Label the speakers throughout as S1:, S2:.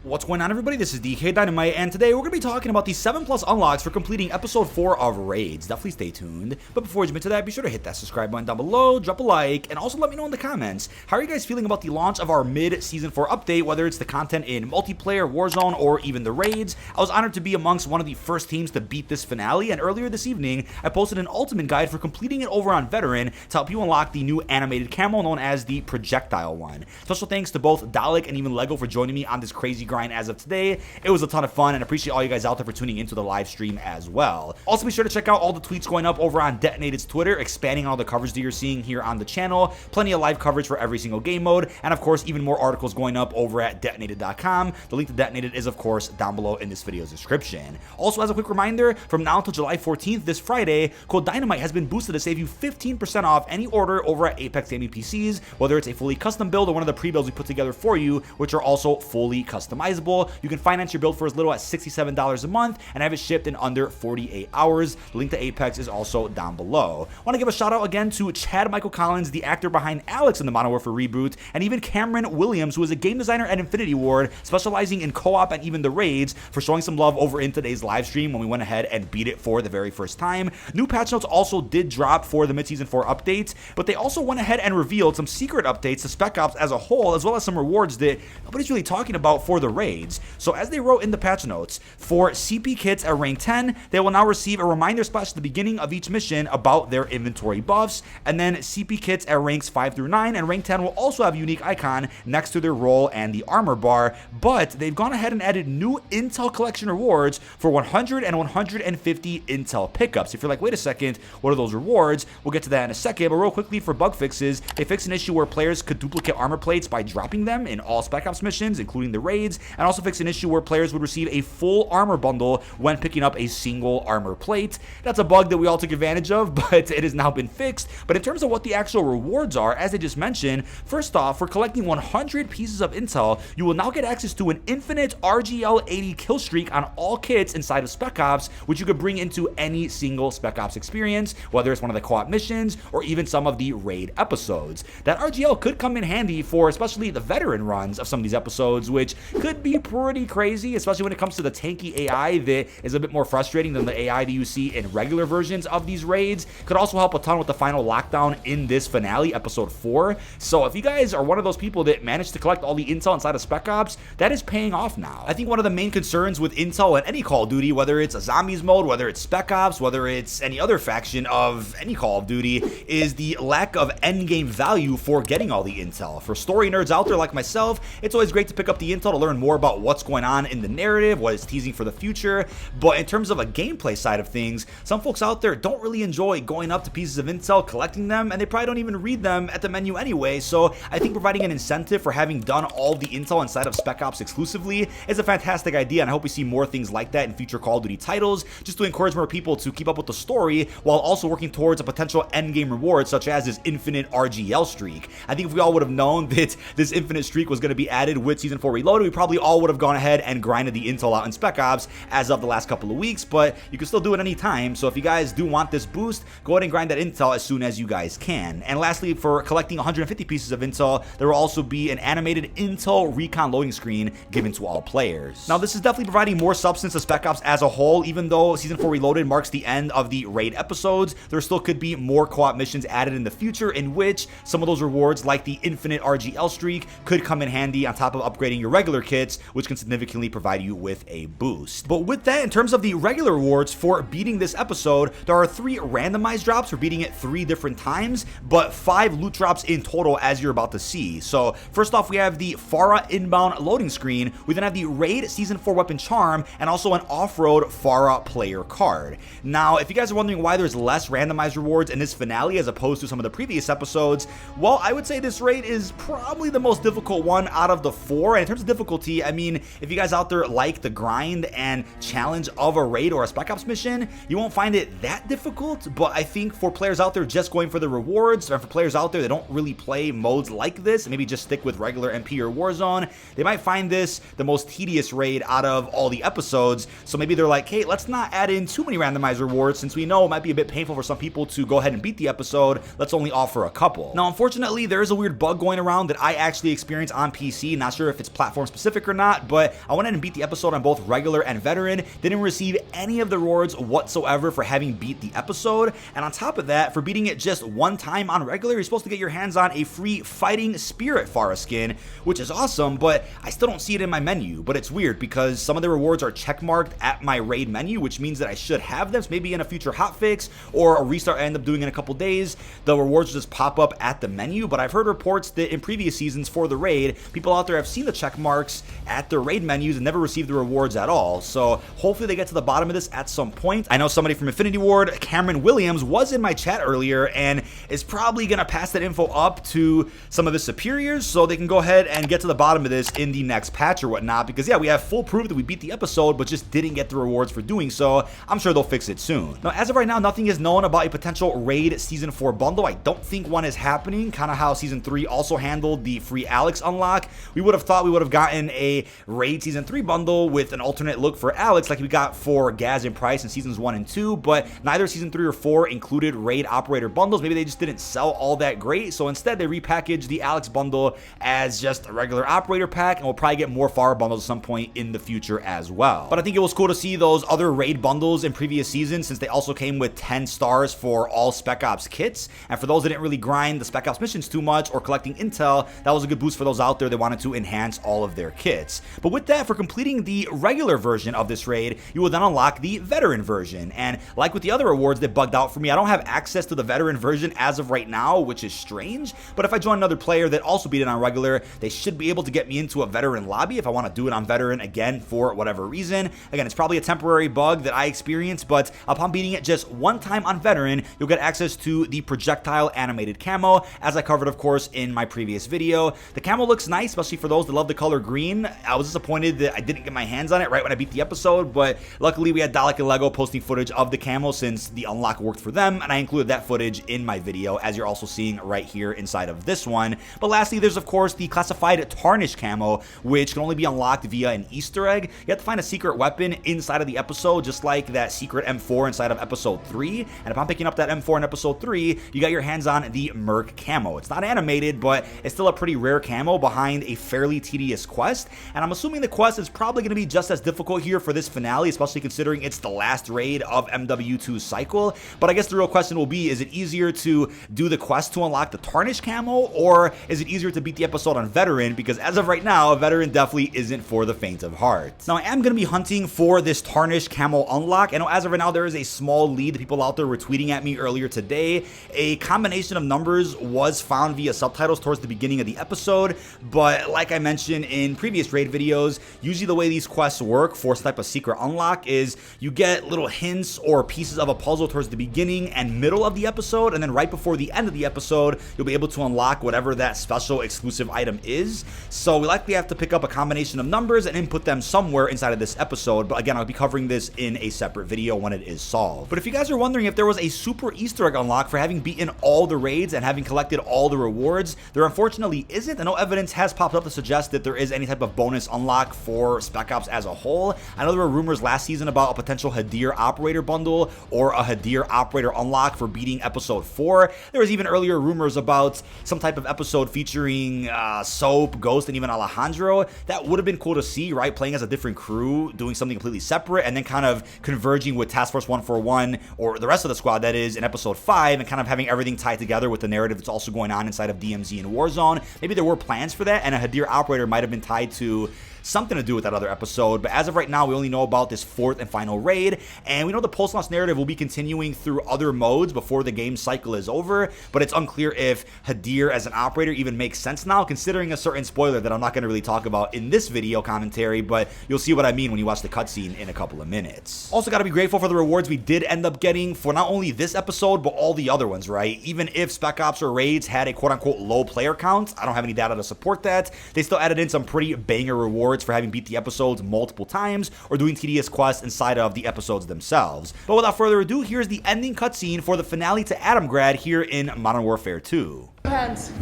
S1: What's going on, everybody? This is dkdynamite, and today we're going to be talking about the 7+ unlocks for completing episode 4 of Raids. Definitely stay tuned. But before we jump into that, be sure to hit that subscribe button down below, drop a like, and also let me know in the comments, how are you guys feeling about the launch of our mid-season 4 update, whether it's the content in multiplayer, Warzone, or even the Raids. I was honored to be amongst one of the first teams to beat this finale, and earlier this evening, I posted an ultimate guide for completing it over on Veteran to help you unlock the new animated camo known as the projectile one. Special thanks to both Dalek and even Lego for joining me on this crazy grind as of today. It was a ton of fun, and I appreciate all you guys out there for tuning into the live stream as well. Also, be sure to check out all the tweets going up over on Detonated's Twitter, expanding on all the coverage that you're seeing here on the channel. Plenty of live coverage for every single game mode, and of course, even more articles going up over at detonated.com. The link to Detonated is, of course, down below in this video's description. Also, as a quick reminder, from now until July 14th, this Friday, code Dynamite has been boosted to save you 15% off any order over at Apex Gaming PCs, whether it's a fully custom build or one of the pre-builds we put together for you, which are also fully customizable. You can finance your build for as little as $67 a month and have it shipped in under 48 hours. The link to Apex is also down below. I want to give a shout out again to Chad Michael Collins, the actor behind Alex in the Modern Warfare reboot, and even Cameron Williams, who is a game designer at Infinity Ward, specializing in co-op and even the raids, for showing some love over in today's live stream when we went ahead and beat it for the very first time. New patch notes also did drop for the mid-season 4 updates, but they also went ahead and revealed some secret updates to Spec Ops as a whole, as well as some rewards that nobody's really talking about for the raids. So as they wrote in the patch notes, for CP kits at rank 10, they will now receive a reminder splash at the beginning of each mission about their inventory buffs, and then CP kits at ranks 5 through 9 and rank 10 will also have a unique icon next to their role and the armor bar, but they've gone ahead and added new intel collection rewards for 100 and 150 intel pickups. If you're like, wait a second, what are those rewards? We'll get to that in a second, but real quickly, for bug fixes, they fixed an issue where players could duplicate armor plates by dropping them in all Spec Ops missions, including the raids, and also fixed an issue where players would receive a full armor bundle when picking up a single armor plate. That's a bug that we all took advantage of, but it has now been fixed. But in terms of what the actual rewards are, as I just mentioned, first off, for collecting 100 pieces of intel, you will now get access to an infinite RGL 80 kill streak on all kits inside of Spec Ops, which you could bring into any single Spec Ops experience, whether it's one of the co-op missions or even some of the raid episodes. That RGL could come in handy for especially the veteran runs of some of these episodes, which could be pretty crazy, especially when it comes to the tanky AI that is a bit more frustrating than the AI that you see in regular versions of these raids. Could also help a ton with the final lockdown in this finale, episode 4. So if you guys are one of those people that managed to collect all the intel inside of Spec Ops, that is paying off now. I think one of the main concerns with intel in any Call of Duty, whether it's a zombies mode, whether it's Spec Ops, whether it's any other faction of any Call of Duty, is the lack of endgame value for getting all the intel. For story nerds out there like myself, it's always great to pick up the intel to learn more about what's going on in the narrative, what is teasing for the future, but in terms of a gameplay side of things, some folks out there don't really enjoy going up to pieces of intel, collecting them, and they probably don't even read them at the menu anyway. So I think providing an incentive for having done all the intel inside of Spec Ops exclusively is a fantastic idea, and I hope we see more things like that in future Call of Duty titles, just to encourage more people to keep up with the story while also working towards a potential endgame reward such as this infinite RGL streak. I think if we all would have known that this infinite streak was going to be added with Season 4 Reloaded, we probably all would have gone ahead and grinded the intel out in Spec Ops as of the last couple of weeks, but you can still do it any time. So if you guys do want this boost, go ahead and grind that intel as soon as you guys can. And lastly, for collecting 150 pieces of intel, there will also be an animated intel recon loading screen given to all players. Now, this is definitely providing more substance to Spec Ops as a whole. Even though Season 4 Reloaded marks the end of the raid episodes, there still could be more co-op missions added in the future in which some of those rewards, like the infinite RGL streak, could come in handy on top of upgrading your regular kits, which can significantly provide you with a boost. But with that, in terms of the regular rewards for beating this episode, there are 3 randomized drops for beating it 3 different times, but 5 loot drops in total, as you're about to see. So first off, we have the Farah inbound loading screen. We then have the Raid Season 4 weapon charm, and also an off-road Farah player card. Now, if you guys are wondering why there's less randomized rewards in this finale as opposed to some of the previous episodes, well, I would say this raid is probably the most difficult one out of the 4. And in terms of difficulty, I mean, if you guys out there like the grind and challenge of a raid or a Spec Ops mission, you won't find it that difficult. But I think for players out there just going for the rewards, or for players out there that don't really play modes like this, maybe just stick with regular MP or Warzone, they might find this the most tedious raid out of all the episodes. So maybe they're like, hey, let's not add in too many randomized rewards since we know it might be a bit painful for some people to go ahead and beat the episode. Let's only offer a couple. Now, unfortunately, there is a weird bug going around that I actually experienced on PC. Not sure if it's platform specific specific or not, but I went ahead and beat the episode on both regular and veteran. Didn't receive any of the rewards whatsoever for having beat the episode, and on top of that, for beating it just one time on regular, you're supposed to get your hands on a free Fighting Spirit Farah skin, which is awesome, but I still don't see it in my menu. But it's weird because some of the rewards are checkmarked at my raid menu, which means that I should have them. So maybe in a future hotfix or a restart I end up doing in a couple days, the rewards just pop up at the menu. But I've heard reports that in previous seasons for the raid, people out there have seen the check marks at their raid menus and never received the rewards at all. So hopefully they get to the bottom of this at some point. I know somebody from Infinity Ward, Cameron Williams, was in my chat earlier and is probably going to pass that info up to some of his superiors so they can go ahead and get to the bottom of this in the next patch or whatnot, because yeah, we have full proof that we beat the episode but just didn't get the rewards for doing so. I'm sure they'll fix it soon. Now, as of right now, nothing is known about a potential raid season 4 bundle. I don't think one is happening, kind of how season 3 also handled the free Alex unlock. We would have thought we would have gotten a raid season 3 bundle with an alternate look for Alex like we got for Gaz and Price in seasons 1 and 2, but neither season 3 or 4 included raid operator bundles. Maybe they just didn't sell all that great, so instead they repackaged the Alex bundle as just a regular operator pack, and we'll probably get more Farah bundles at some point in the future as well. But I think it was cool to see those other raid bundles in previous seasons, since they also came with 10 stars for all Spec Ops kits, and for those that didn't really grind the Spec Ops missions too much or collecting intel, that was a good boost for those out there that wanted to enhance all of their kits. But with that, for completing the regular version of this raid, you will then unlock the veteran version, and like with the other rewards that bugged out for me, I don't have access to the veteran version as of right now, which is strange. But if I join another player that also beat it on regular, they should be able to get me into a veteran lobby if I want to do it on veteran again for whatever reason. Again, it's probably a temporary bug that I experienced, but upon beating it just one time on veteran, you'll get access to the projectile animated camo, as I covered, of course, in my previous video. The camo looks nice, especially for those that love the color green. I was disappointed that I didn't get my hands on it right when I beat the episode, but luckily we had Dalek and Lego posting footage of the camo since the unlock worked for them, and I included that footage in my video, as you're also seeing right here inside of this one. But lastly, there's of course the classified Tarnished camo, which can only be unlocked via an Easter egg. You have to find a secret weapon inside of the episode, just like that secret M4 inside of episode 3. And upon picking up that M4 in episode 3, you got your hands on the Merc camo. It's not animated, but it's still a pretty rare camo behind a fairly tedious quest. And I'm assuming the quest is probably going to be just as difficult here for this finale, especially considering it's the last raid of MW2's cycle. But I guess the real question will be, is it easier to do the quest to unlock the Tarnished camo, or is it easier to beat the episode on veteran? Because as of right now, veteran definitely isn't for the faint of heart. Now, I am going to be hunting for this Tarnished camo unlock. I know as of right now, there is a small lead. People out there were tweeting at me earlier today. A combination of numbers was found via subtitles towards the beginning of the episode, but like I mentioned in previous raid videos, usually the way these quests work for some type of secret unlock is you get little hints or pieces of a puzzle towards the beginning and middle of the episode, and then right before the end of the episode, you'll be able to unlock whatever that special exclusive item is. So we likely have to pick up a combination of numbers and input them somewhere inside of this episode, but again, I'll be covering this in a separate video when it is solved. But if you guys are wondering if there was a super Easter egg unlock for having beaten all the raids and having collected all the rewards, there unfortunately isn't, and no evidence has popped up to suggest that there is any type of bonus unlock for Spec Ops as a whole. I know there were rumors last season about a potential Hadir operator bundle or a Hadir operator unlock for beating episode 4. There was even earlier rumors about some type of episode featuring Soap, Ghost, and even Alejandro. That would have been cool to see, right? Playing as a different crew, doing something completely separate, and then kind of converging with Task Force 141, or the rest of the squad that is, in episode 5, and kind of having everything tied together with the narrative that's also going on inside of DMZ and Warzone. Maybe there were plans for that, and a Hadir operator might have been tied to something to do with that other episode, but as of right now, we only know about this 4th and final raid, and we know the post-launch narrative will be continuing through other modes before the game cycle is over, but it's unclear if Hadir as an operator even makes sense now, considering a certain spoiler that I'm not going to really talk about in this video commentary, but you'll see what I mean when you watch the cutscene in a couple of minutes. Also, got to be grateful for the rewards we did end up getting for not only this episode, but all the other ones, right? Even if Spec Ops or raids had a quote-unquote low player count, I don't have any data to support that, they still added in some pretty banger rewards for having beat the episodes multiple times or doing tedious quests inside of the episodes themselves. But without further ado, here's the ending cutscene for the finale to Adamgrad here in Modern Warfare 2.
S2: Hands.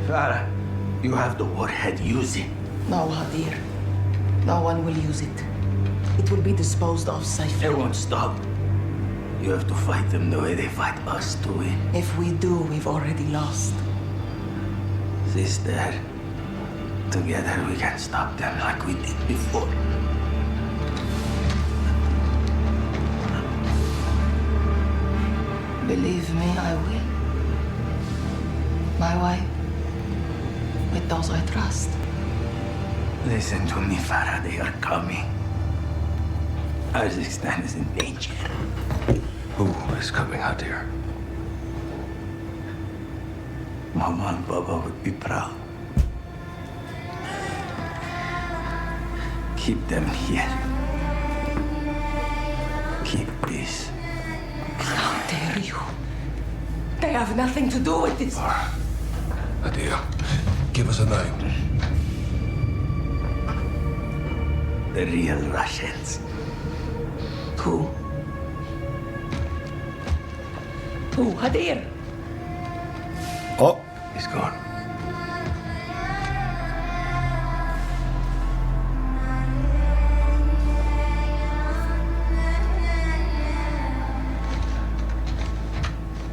S3: Farah, you have the warhead. Use it.
S2: No, Hadir. No one will use it. It will be disposed of safely.
S3: It won't stop. You have to fight them the way they fight us to win.
S2: If we do, we've already lost.
S3: Sister, together we can stop them like we did before.
S2: Believe me, I will. My wife, with those I trust.
S3: Listen to me, Farah. They are coming. Kazakhstan is in danger. Who is coming out here? Mama and Baba would be proud. Keep them here. Keep peace.
S2: How dare you? They have nothing to do with this.
S4: Farah, Adia, give us a name.
S3: The real Russians.
S2: Who? Who? Hadir?
S1: Oh,
S3: He's gone.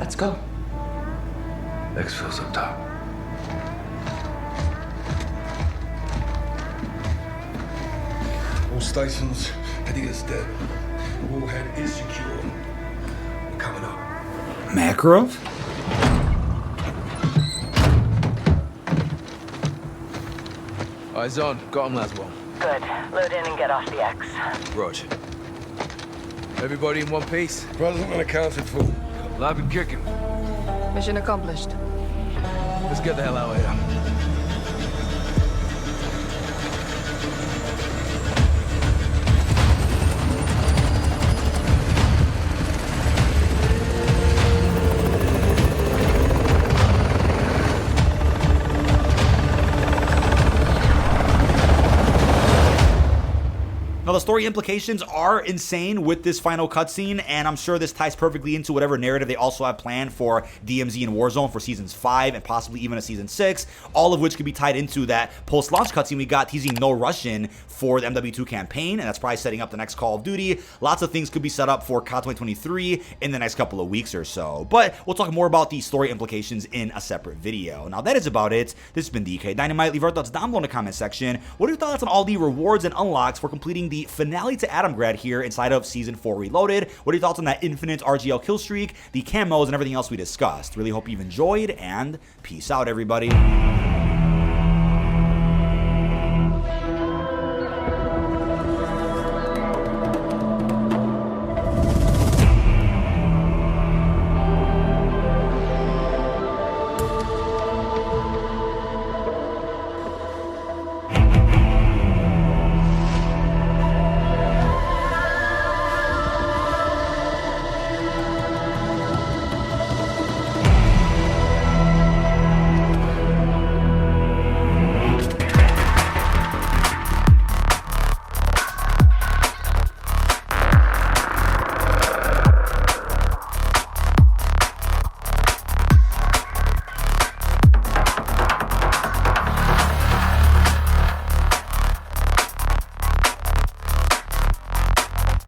S2: Let's go.
S4: Exfil's up top. All stations, Hadia's dead. Warhead is secure. We're coming up.
S1: Makarov?
S5: Eyes on. Got him, Laswell.
S6: Good. Load in and get off the X.
S5: Roger. Everybody in one piece?
S4: Present and accounted for.
S5: Live and kicking.
S6: Mission accomplished.
S5: Let's get the hell out of here.
S1: Now, the story implications are insane with this final cutscene, and I'm sure this ties perfectly into whatever narrative they also have planned for DMZ and Warzone for Seasons 5 and possibly even a Season 6, all of which could be tied into that post-launch cutscene we got teasing no Russian for the MW2 campaign, and that's probably setting up the next Call of Duty. Lots of things could be set up for COD 2023 in the next couple of weeks or so, but we'll talk more about the story implications in a separate video. Now, that is about it. This has been dkdynamite. Leave our thoughts down below in the comment section. What are your thoughts on all the rewards and unlocks for completing the finale to Adamgrad here inside of Season 4 Reloaded? What are your thoughts on that infinite RGL killstreak, the camos, and everything else we discussed? Really hope you've enjoyed, and peace out, everybody.